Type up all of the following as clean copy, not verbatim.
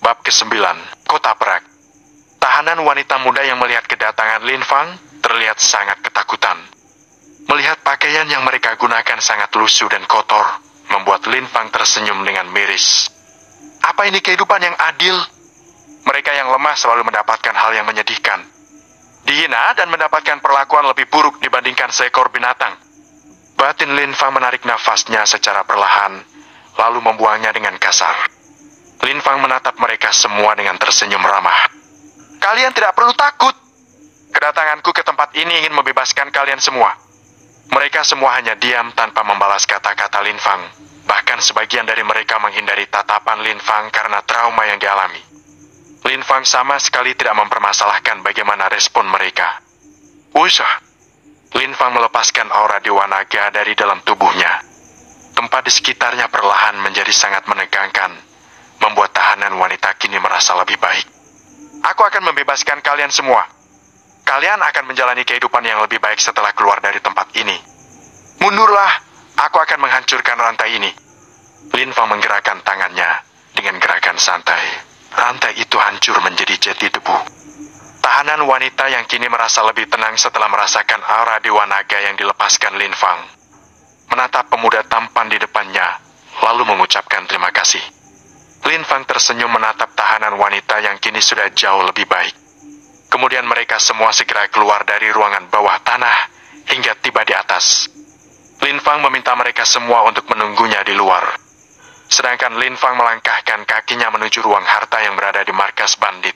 Bab ke-9, Kota Perak. Tahanan wanita muda yang melihat kedatangan Lin Fang terlihat sangat ketakutan. Melihat pakaian yang mereka gunakan sangat lusuh dan kotor, membuat Lin Fang tersenyum dengan miris. Apa ini kehidupan yang adil? Mereka yang lemah selalu mendapatkan hal yang menyedihkan. Dihina dan mendapatkan perlakuan lebih buruk dibandingkan seekor binatang. Batin Lin Fang menarik nafasnya secara perlahan, lalu membuangnya dengan kasar. Lin Fang menatap mereka semua dengan tersenyum ramah. Kalian tidak perlu takut. Kedatanganku ke tempat ini ingin membebaskan kalian semua. Mereka semua hanya diam tanpa membalas kata-kata Lin Fang. Bahkan sebagian dari mereka menghindari tatapan Lin Fang karena trauma yang dialami. Lin Fang sama sekali tidak mempermasalahkan bagaimana respon mereka. Usah. Lin Fang melepaskan aura Dewa Naga dari dalam tubuhnya. Tempat di sekitarnya perlahan menjadi sangat menegangkan, membuat tahanan wanita kini merasa lebih baik. Aku akan membebaskan kalian semua. Kalian akan menjalani kehidupan yang lebih baik setelah keluar dari tempat ini. Mundurlah, aku akan menghancurkan rantai ini. Lin Fang menggerakkan tangannya dengan gerakan santai. Rantai itu hancur menjadi jeti debu. Tahanan wanita yang kini merasa lebih tenang setelah merasakan aura Dewa Naga yang dilepaskan Lin Fang menatap pemuda tampan di depannya, lalu mengucapkan terima kasih. Lin Fang tersenyum menatap tahanan wanita yang kini sudah jauh lebih baik. Kemudian mereka semua segera keluar dari ruangan bawah tanah hingga tiba di atas. Lin Fang meminta mereka semua untuk menunggunya di luar. Sedangkan Lin Fang melangkahkan kakinya menuju ruang harta yang berada di markas bandit.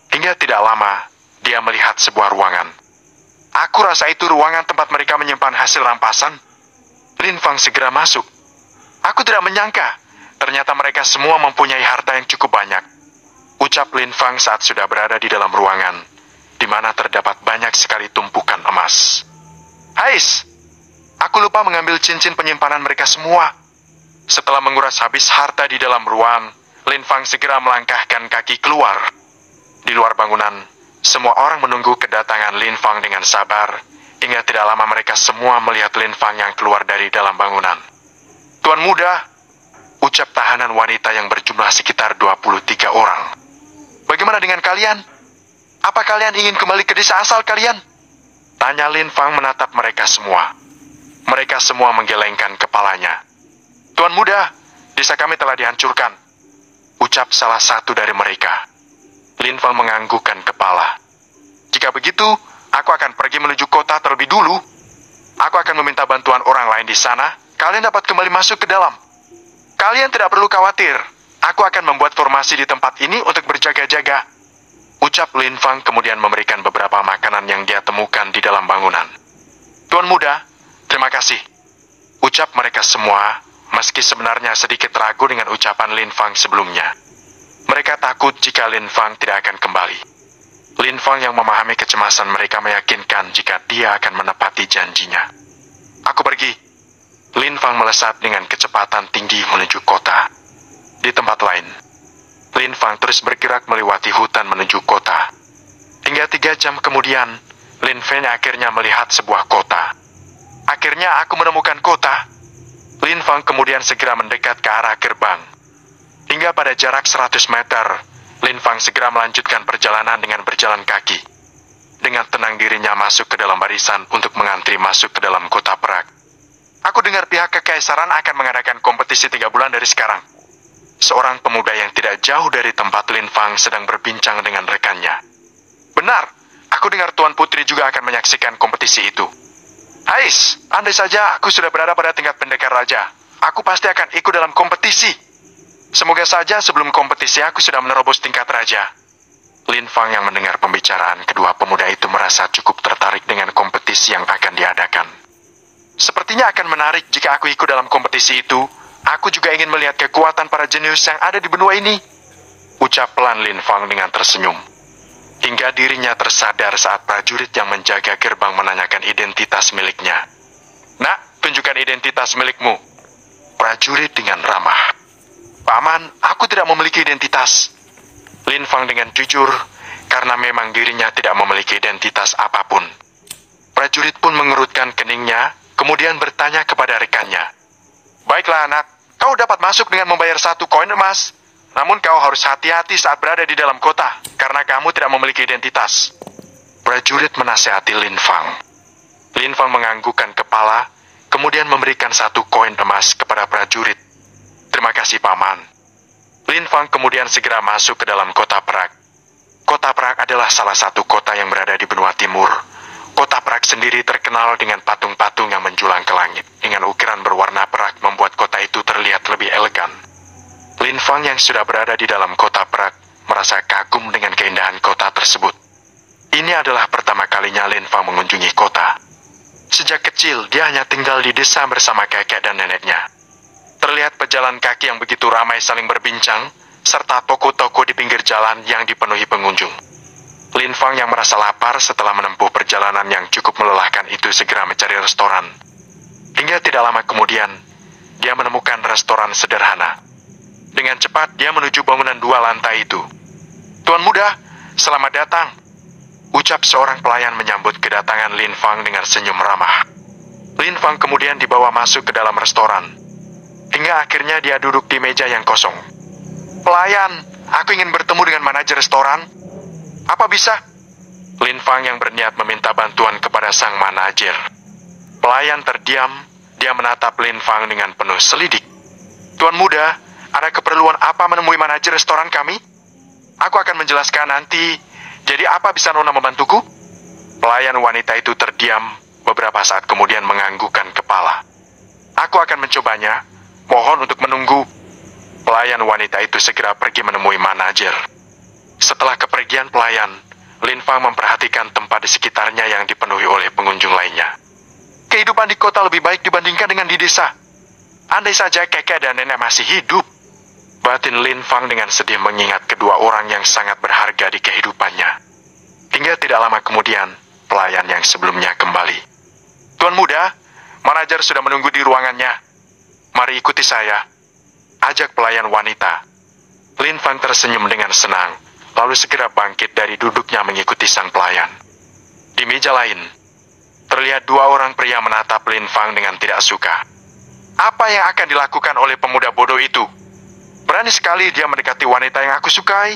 Hingga tidak lama, dia melihat sebuah ruangan. Aku rasa itu ruangan tempat mereka menyimpan hasil rampasan. Lin Fang segera masuk. Aku tidak menyangka, ternyata mereka semua mempunyai harta yang cukup banyak. Ucap Lin Fang saat sudah berada di dalam ruangan, di mana terdapat banyak sekali tumpukan emas. Hais, aku lupa mengambil cincin penyimpanan mereka semua. Setelah menguras habis harta di dalam ruang, Lin Fang segera melangkahkan kaki keluar. Di luar bangunan, semua orang menunggu kedatangan Lin Fang dengan sabar, hingga tidak lama mereka semua melihat Lin Fang yang keluar dari dalam bangunan. Tuan muda, ucap tahanan wanita yang berjumlah sekitar 23 orang. Bagaimana dengan kalian? Apa kalian ingin kembali ke desa asal kalian? Tanya Lin Fang menatap mereka semua. Mereka semua menggelengkan kepalanya. Tuan muda, desa kami telah dihancurkan, ucap salah satu dari mereka. Lin Fang menganggukkan kepala. Jika begitu, aku akan pergi menuju kota terlebih dulu. Aku akan meminta bantuan orang lain di sana. Kalian dapat kembali masuk ke dalam. Kalian tidak perlu khawatir. Aku akan membuat formasi di tempat ini untuk berjaga-jaga. Ucap Lin Fang kemudian memberikan beberapa makanan yang dia temukan di dalam bangunan. Tuan muda, terima kasih. Ucap mereka semua, meski sebenarnya sedikit ragu dengan ucapan Lin Fang sebelumnya. Mereka takut jika Lin Fang tidak akan kembali. Lin Fang yang memahami kecemasan mereka meyakinkan jika dia akan menepati janjinya. Aku pergi. Lin Fang melesat dengan kecepatan tinggi menuju kota. Di tempat lain, Lin Fang terus bergerak melewati hutan menuju kota. Hingga 3 jam kemudian, Lin Fang akhirnya melihat sebuah kota. Akhirnya aku menemukan kota. Lin Fang kemudian segera mendekat ke arah gerbang. Hingga pada jarak 100 meter, Lin Fang segera melanjutkan perjalanan dengan berjalan kaki. Dengan tenang dirinya masuk ke dalam barisan untuk mengantri masuk ke dalam kota Perak. Aku dengar pihak kekaisaran akan mengadakan kompetisi 3 bulan dari sekarang. Seorang pemuda yang tidak jauh dari tempat Lin Fang sedang berbincang dengan rekannya. Benar, aku dengar Tuan Putri juga akan menyaksikan kompetisi itu. Hais, andai saja aku sudah berada pada tingkat pendekar raja, aku pasti akan ikut dalam kompetisi. Semoga saja sebelum kompetisi aku sudah menerobos tingkat raja. Lin Fang yang mendengar pembicaraan kedua pemuda itu merasa cukup tertarik dengan kompetisi yang akan diadakan. Sepertinya akan menarik jika aku ikut dalam kompetisi itu. Aku juga ingin melihat kekuatan para jenius yang ada di benua ini. Ucap pelan Lin Fang dengan tersenyum. Hingga dirinya tersadar saat prajurit yang menjaga gerbang menanyakan identitas miliknya. Nak, tunjukkan identitas milikmu. Prajurit dengan ramah. Paman, aku tidak memiliki identitas. Lin Fang dengan jujur, karena memang dirinya tidak memiliki identitas apapun. Prajurit pun mengerutkan keningnya, kemudian bertanya kepada rekannya. Baiklah anak, kau dapat masuk dengan membayar 1 koin emas. Namun kau harus hati-hati saat berada di dalam kota, karena kamu tidak memiliki identitas. Prajurit menasihati Lin Fang. Lin Fang menganggukkan kepala, kemudian memberikan 1 koin emas kepada prajurit. Terima kasih, Paman. Lin Fang kemudian segera masuk ke dalam kota Perak. Kota Perak adalah salah satu kota yang berada di benua timur. Kota Perak sendiri terkenal dengan patung-patung yang menjulang ke langit. Dengan ukiran berwarna perak membuat kota itu terlihat lebih elegan. Lin Fang yang sudah berada di dalam kota Perak merasa kagum dengan keindahan kota tersebut. Ini adalah pertama kalinya Lin Fang mengunjungi kota. Sejak kecil, dia hanya tinggal di desa bersama kakek dan neneknya. Terlihat pejalan kaki yang begitu ramai saling berbincang, serta toko-toko di pinggir jalan yang dipenuhi pengunjung. Lin Fang yang merasa lapar setelah menempuh perjalanan yang cukup melelahkan itu segera mencari restoran. Hingga tidak lama kemudian, dia menemukan restoran sederhana. Dengan cepat, dia menuju bangunan 2 lantai itu. "Tuan muda, selamat datang," ucap seorang pelayan menyambut kedatangan Lin Fang dengan senyum ramah. Lin Fang kemudian dibawa masuk ke dalam restoran. Hingga akhirnya dia duduk di meja yang kosong. "Pelayan, aku ingin bertemu dengan manajer restoran. Apa bisa?" Lin Fang yang berniat meminta bantuan kepada sang manajer. Pelayan terdiam, dia menatap Lin Fang dengan penuh selidik. "Tuan muda, ada keperluan apa menemui manajer restoran kami? Aku akan menjelaskan nanti. Jadi apa bisa Nona membantuku?" Pelayan wanita itu terdiam, beberapa saat kemudian menganggukkan kepala. "Aku akan mencobanya. Mohon untuk menunggu." Pelayan wanita itu segera pergi menemui manajer. Setelah kepergian pelayan, Lin Fang memperhatikan tempat di sekitarnya yang dipenuhi oleh pengunjung lainnya. Kehidupan di kota lebih baik dibandingkan dengan di desa. Andai saja kakek dan nenek masih hidup. Batin Lin Fang dengan sedih mengingat kedua orang yang sangat berharga di kehidupannya. Hingga tidak lama kemudian, pelayan yang sebelumnya kembali. "Tuan muda, manajer sudah menunggu di ruangannya. Mari ikuti saya," ajak pelayan wanita. Lin Fang tersenyum dengan senang, lalu segera bangkit dari duduknya mengikuti sang pelayan. Di meja lain, terlihat 2 orang pria menatap Lin Fang dengan tidak suka. Apa yang akan dilakukan oleh pemuda bodoh itu? Berani sekali dia mendekati wanita yang aku sukai.